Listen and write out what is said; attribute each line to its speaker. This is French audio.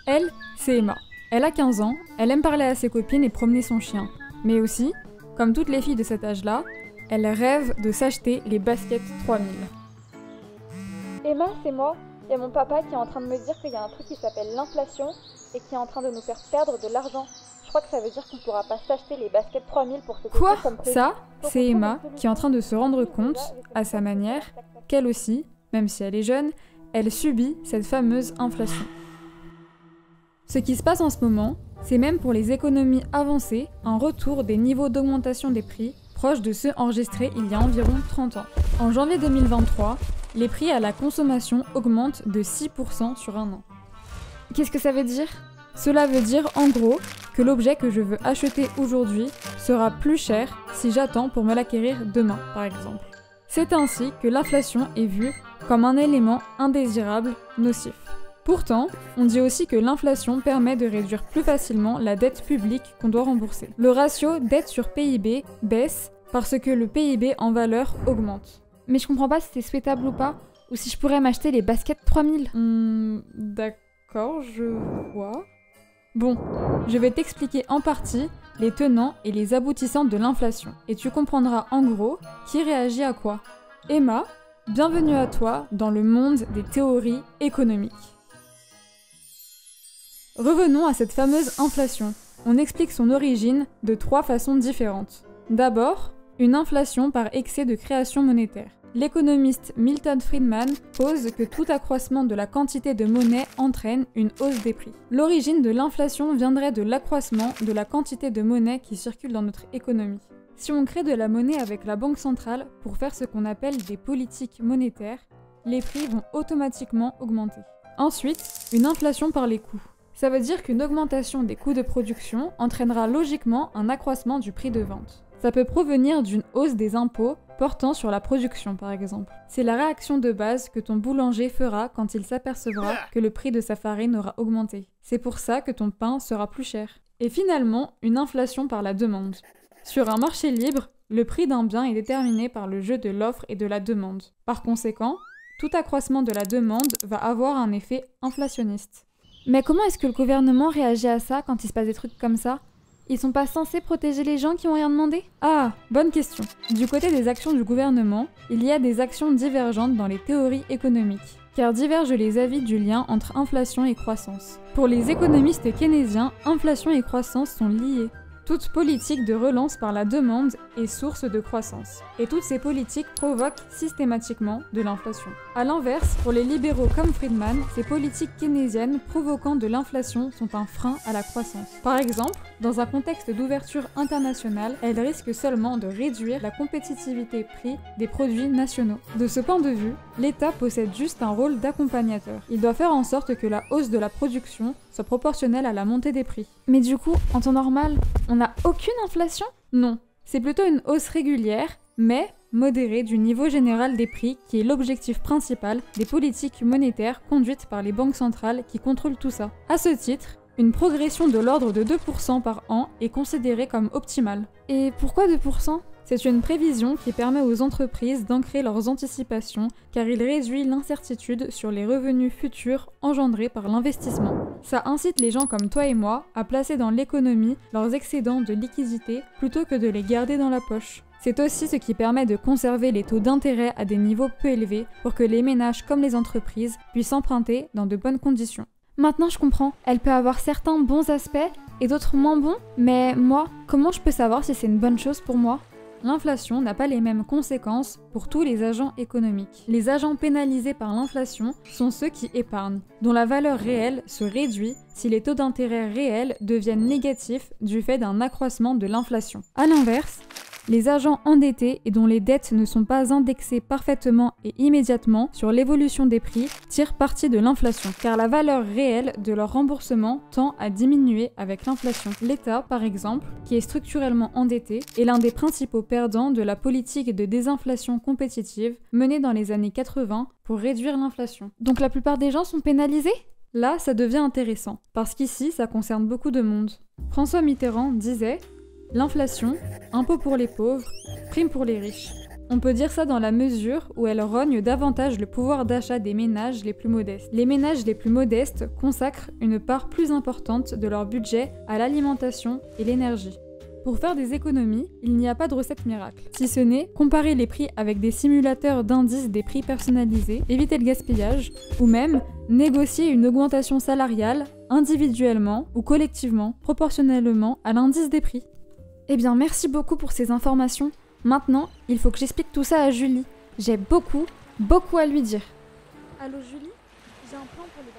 Speaker 1: Elle, c'est Emma. Elle a 15 ans, elle aime parler à ses copines et promener son chien. Mais aussi, comme toutes les filles de cet âge-là, elle rêve de s'acheter les baskets 3000.
Speaker 2: Emma, c'est moi. Il y a mon papa qui est en train de me dire qu'il y a un truc qui s'appelle l'inflation et qui est en train de nous faire perdre de l'argent. Je crois que ça veut dire qu'on ne pourra pas s'acheter les baskets 3000 pour se
Speaker 1: Quoi?
Speaker 2: comme prévu.
Speaker 1: Ça, c'est Emma qui est en train de se rendre compte, à sa manière, qu'elle aussi, même si elle est jeune, elle subit cette fameuse inflation. Ce qui se passe en ce moment, c'est même pour les économies avancées un retour des niveaux d'augmentation des prix proches de ceux enregistrés il y a environ 30 ans. En janvier 2023, les prix à la consommation augmentent de 6% sur un an. Qu'est-ce que ça veut dire? Cela veut dire en gros que l'objet que je veux acheter aujourd'hui sera plus cher si j'attends pour me l'acquérir demain, par exemple. C'est ainsi que l'inflation est vue comme un élément indésirable, nocif. Pourtant, on dit aussi que l'inflation permet de réduire plus facilement la dette publique qu'on doit rembourser. Le ratio dette sur PIB baisse parce que le PIB en valeur augmente. Mais je comprends pas si c'est souhaitable ou pas, ou si je pourrais m'acheter les baskets 3000. D'accord, je vois. Bon, je vais t'expliquer en partie les tenants et les aboutissants de l'inflation, et tu comprendras en gros qui réagit à quoi. Emma, bienvenue à toi dans le monde des théories économiques. Revenons à cette fameuse inflation. On explique son origine de 3 façons différentes. D'abord, une inflation par excès de création monétaire. L'économiste Milton Friedman pose que tout accroissement de la quantité de monnaie entraîne une hausse des prix. L'origine de l'inflation viendrait de l'accroissement de la quantité de monnaie qui circule dans notre économie. Si on crée de la monnaie avec la banque centrale pour faire ce qu'on appelle des politiques monétaires, les prix vont automatiquement augmenter. Ensuite, une inflation par les coûts. Ça veut dire qu'une augmentation des coûts de production entraînera logiquement un accroissement du prix de vente. Ça peut provenir d'une hausse des impôts portant sur la production par exemple. C'est la réaction de base que ton boulanger fera quand il s'apercevra que le prix de sa farine aura augmenté. C'est pour ça que ton pain sera plus cher. Et finalement, une inflation par la demande. Sur un marché libre, le prix d'un bien est déterminé par le jeu de l'offre et de la demande. Par conséquent, tout accroissement de la demande va avoir un effet inflationniste. Mais comment est-ce que le gouvernement réagit à ça quand il se passe des trucs comme ça? Ils sont pas censés protéger les gens qui ont rien demandé? Ah, bonne question. Du côté des actions du gouvernement, il y a des actions divergentes dans les théories économiques, car divergent les avis du lien entre inflation et croissance. Pour les économistes keynésiens, inflation et croissance sont liées. Toute politique de relance par la demande est source de croissance, et toutes ces politiques provoquent systématiquement de l'inflation. A l'inverse, pour les libéraux comme Friedman, ces politiques keynésiennes provoquant de l'inflation sont un frein à la croissance. Par exemple, dans un contexte d'ouverture internationale, elles risquent seulement de réduire la compétitivité prix des produits nationaux. De ce point de vue, l'État possède juste un rôle d'accompagnateur. Il doit faire en sorte que la hausse de la production soit proportionnelle à la montée des prix. Mais du coup, en temps normal, on n'a aucune inflation? Non, c'est plutôt une hausse régulière, mais modérée du niveau général des prix qui est l'objectif principal des politiques monétaires conduites par les banques centrales qui contrôlent tout ça. À ce titre, une progression de l'ordre de 2% par an est considérée comme optimale. Et pourquoi 2%? C'est une prévision qui permet aux entreprises d'ancrer leurs anticipations car il réduit l'incertitude sur les revenus futurs engendrés par l'investissement. Ça incite les gens comme toi et moi à placer dans l'économie leurs excédents de liquidité plutôt que de les garder dans la poche. C'est aussi ce qui permet de conserver les taux d'intérêt à des niveaux peu élevés pour que les ménages comme les entreprises puissent emprunter dans de bonnes conditions. Maintenant je comprends, elle peut avoir certains bons aspects et d'autres moins bons, mais moi, comment je peux savoir si c'est une bonne chose pour moi ? L'inflation n'a pas les mêmes conséquences pour tous les agents économiques. Les agents pénalisés par l'inflation sont ceux qui épargnent, dont la valeur réelle se réduit si les taux d'intérêt réels deviennent négatifs du fait d'un accroissement de l'inflation. A l'inverse, les agents endettés et dont les dettes ne sont pas indexées parfaitement et immédiatement sur l'évolution des prix tirent parti de l'inflation, car la valeur réelle de leur remboursement tend à diminuer avec l'inflation. L'État, par exemple, qui est structurellement endetté, est l'un des principaux perdants de la politique de désinflation compétitive menée dans les années 80 pour réduire l'inflation. Donc la plupart des gens sont pénalisés ? Là, ça devient intéressant, parce qu'ici, ça concerne beaucoup de monde. François Mitterrand disait: l'inflation, impôt pour les pauvres, prime pour les riches. On peut dire ça dans la mesure où elle rogne davantage le pouvoir d'achat des ménages les plus modestes. Les ménages les plus modestes consacrent une part plus importante de leur budget à l'alimentation et l'énergie. Pour faire des économies, il n'y a pas de recette miracle. Si ce n'est comparer les prix avec des simulateurs d'indices des prix personnalisés, éviter le gaspillage, ou même négocier une augmentation salariale individuellement ou collectivement, proportionnellement à l'indice des prix. Eh bien, merci beaucoup pour ces informations. Maintenant, il faut que j'explique tout ça à Julie. J'ai beaucoup à lui dire.
Speaker 2: Allô Julie, j'ai un plan pour les